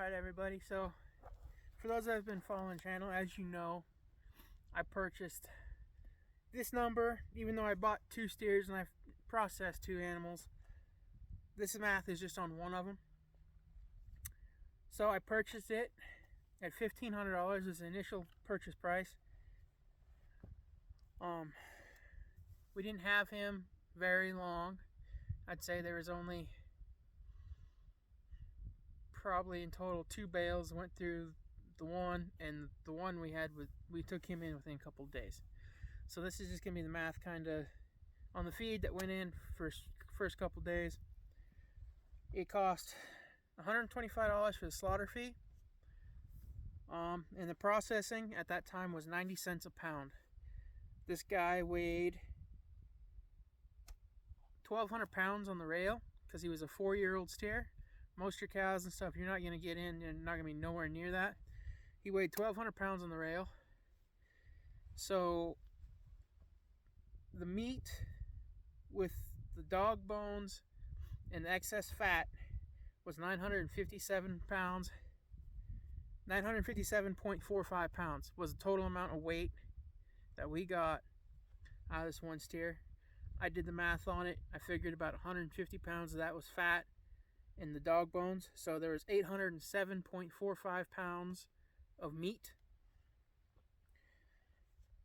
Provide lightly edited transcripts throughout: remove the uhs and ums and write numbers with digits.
Alright everybody, so for those that have been following the channel, as you know, I purchased this number, even though I bought 2 steers and I've processed 2 animals. This math is just on one of them. So I purchased it at $1,500 was the initial purchase price. We didn't have him very long. I'd say there was only probably in total 2 bales went through the one, and the one we took him in within a couple of days. So this is just gonna be the math kind of on the feed that went in first couple of days. It cost $125 for the slaughter fee, and the processing at that time was 90 cents a pound. This guy weighed 1,200 pounds on the rail because he was a 4-year-old steer. Most of your cows and stuff, you're not going to get in, you're not going to be nowhere near that. He weighed 1,200 pounds on the rail. So the meat with the dog bones and the excess fat was 957 pounds. 957.45 pounds was the total amount of weight that we got out of this one steer. I did the math on it. I figured about 150 pounds of that was fat in the dog bones. So there was 807.45 pounds of meat.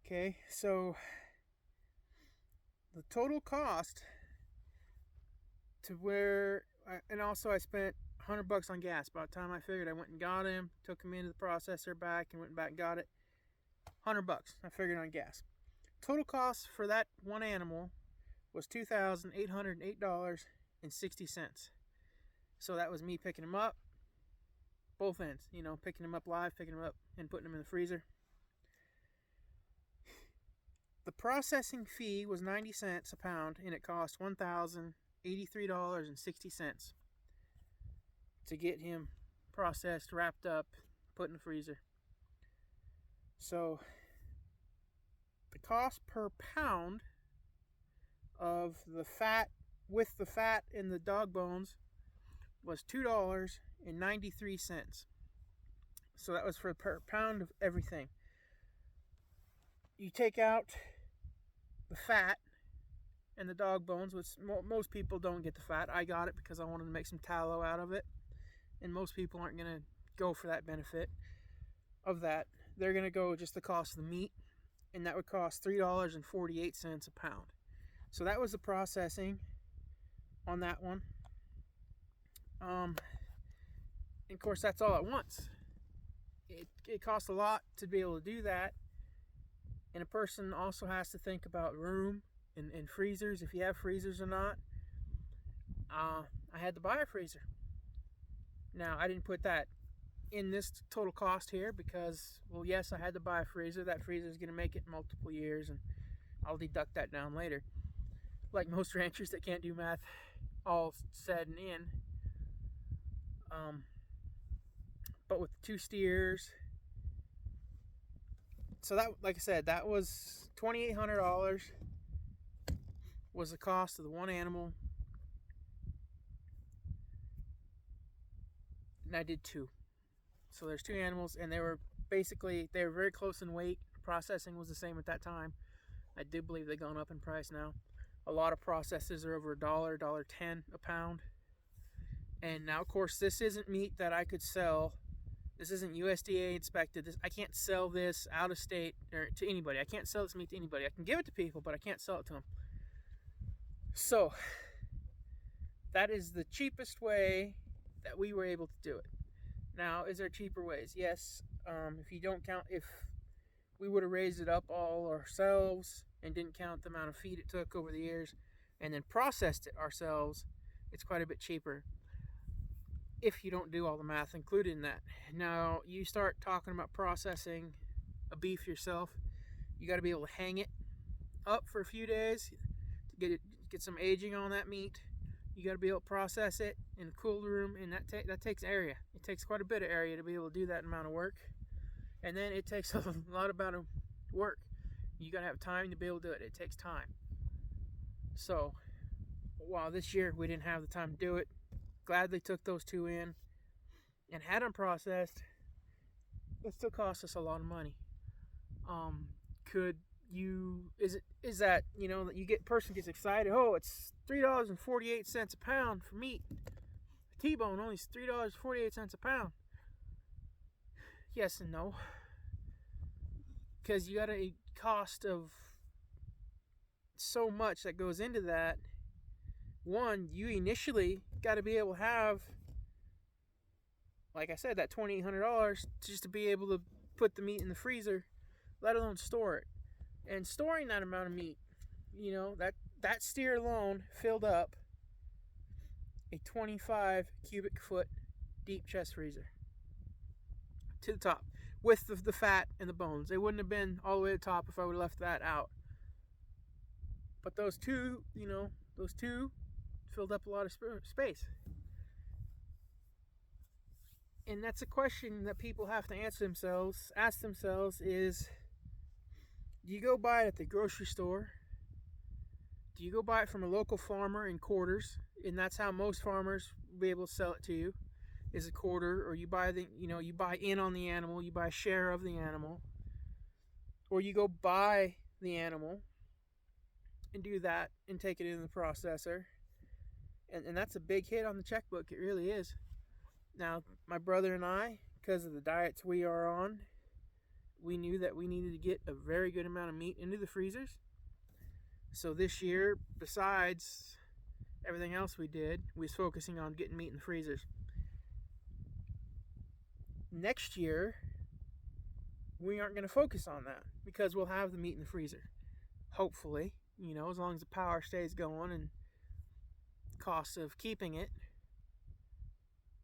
Okay, so the total cost to where, and also I spent $100 on gas. By the time I figured, I went and got him, took him into the processor back, and went back and got it. $100 I figured on gas. Total cost for that one animal was $2,808.60. So that was me picking him up, both ends, you know, picking him up live, picking him up and putting him in the freezer. The processing fee was 90 cents a pound, and it cost $1,083.60 to get him processed, wrapped up, put in the freezer. So the cost per pound of the fat, with the fat in the dog bones, was $2.93. So that was for per pound of everything. You take out the fat and the dog bones, which most people don't get the fat. I got it because I wanted to make some tallow out of it, and most people aren't going to go for that benefit of that. They're going to go just the cost of the meat, and that would cost $3.48 a pound. So that was the processing on that one. And of course, that's all at once. It costs a lot to be able to do that, and a person also has to think about room and freezers, if you have freezers or not. I had to buy a freezer. Now, I didn't put that in this total cost here because, well, yes, I had to buy a freezer. That freezer is going to make it multiple years, and I'll deduct that down later. Like most ranchers that can't do math all said and in. But with 2 steers, so that, like I said, that was $2,800 was the cost of the one animal, and I did 2. So there's 2 animals, and they were very close in weight. Processing was the same at that time. I do believe they've gone up in price now. A lot of processors are over $1, $1.10 a pound. And now, of course, this isn't meat that I could sell. This isn't USDA inspected. I can't sell this out of state or to anybody. I can't sell this meat to anybody. I can give it to people, but I can't sell it to them. So that is the cheapest way that we were able to do it. Now, is there cheaper ways? Yes. If you don't count, if we would have raised it up all ourselves and didn't count the amount of feed it took over the years and then processed it ourselves, it's quite a bit cheaper. If you don't do all the math included in that. Now, you start talking about processing a beef yourself, you got to be able to hang it up for a few days to get some aging on that meat. You got to be able to process it in a cool room, and that takes area. It takes quite a bit of area to be able to do that amount of work. And then it takes a lot of work. You got to have time to be able to do it. It takes time. So, while this year we didn't have the time to do it, glad they took those 2 in. and had them processed, it still costs us a lot of money. Could you is that that you get person gets excited? Oh, it's $3.48 a pound for meat. A T-bone only $3.48 a pound. Yes and no, because you got a cost of so much that goes into that. One, you initially got to be able to have, like I said, that $2,800 just to be able to put the meat in the freezer, let alone store it. And storing that amount of meat, that steer alone filled up a 25 cubic foot deep chest freezer to the top with the fat and the bones. It wouldn't have been all the way to the top if I would have left that out. But those two filled up a lot of space. And that's a question that people have to ask themselves is, do you go buy it at the grocery store? Do you go buy it from a local farmer in quarters? And that's how most farmers will be able to sell it to you, is a quarter. Or you buy you buy in on the animal, you buy a share of the animal. Or you go buy the animal and do that and take it in the processor. And that's a big hit on the checkbook. It really is. Now, my brother and I, because of the diets we are on, we knew that we needed to get a very good amount of meat into the freezers. So this year, besides everything else we did, we was focusing on getting meat in the freezers. Next year, we aren't going to focus on that because we'll have the meat in the freezer. Hopefully, as long as the power stays going and the cost of keeping it,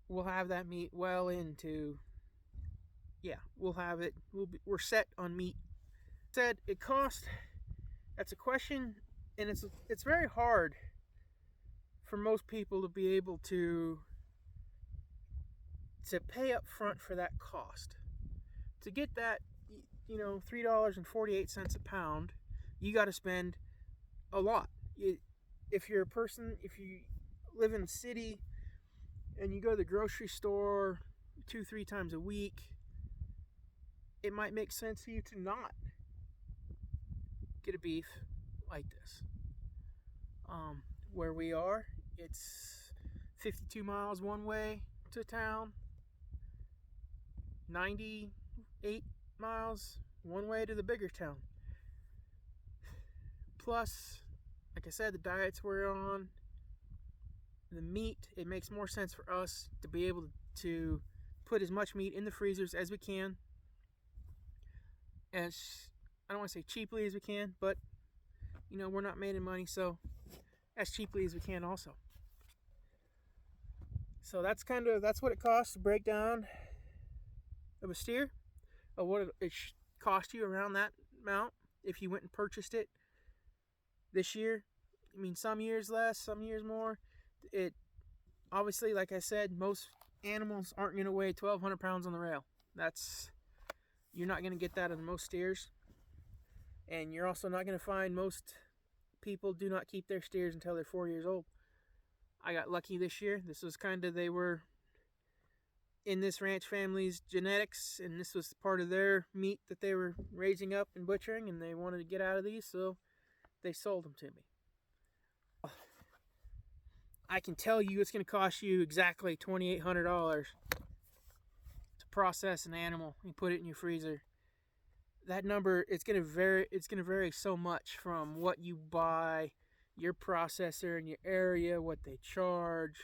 we'll have that meat well into, we'll have it. We're set on meat. Said it costs. That's a question, and it's very hard for most people to be able to pay up front for that cost. To get that, $3.48 a pound, you got to spend a lot. If you're a person, if you live in the city and you go to the grocery store 2-3 times a week, it might make sense for you to not get a beef like this. Where we are, it's 52 miles one way to town, 98 miles one way to the bigger town. Plus, like I said, the diets we're on, the meat, it makes more sense for us to be able to put as much meat in the freezers as we can, as I don't want to say cheaply as we can, but we're not making money, so as cheaply as we can also. So that's what it costs to break down of a steer, of what it cost you around that amount if you went and purchased it this year. I mean, some years less, some years more. It obviously, like I said, most animals aren't going to weigh 1,200 pounds on the rail. You're not going to get that in most steers. And you're also not going to find most people do not keep their steers until they're 4 years old. I got lucky this year. This was they were in this ranch family's genetics, and this was part of their meat that they were raising up and butchering, and they wanted to get out of these, so they sold them to me. I can tell you it's going to cost you exactly $2,800 to process an animal and put it in your freezer. That number, it's going to vary so much from what you buy, your processor in your area, what they charge.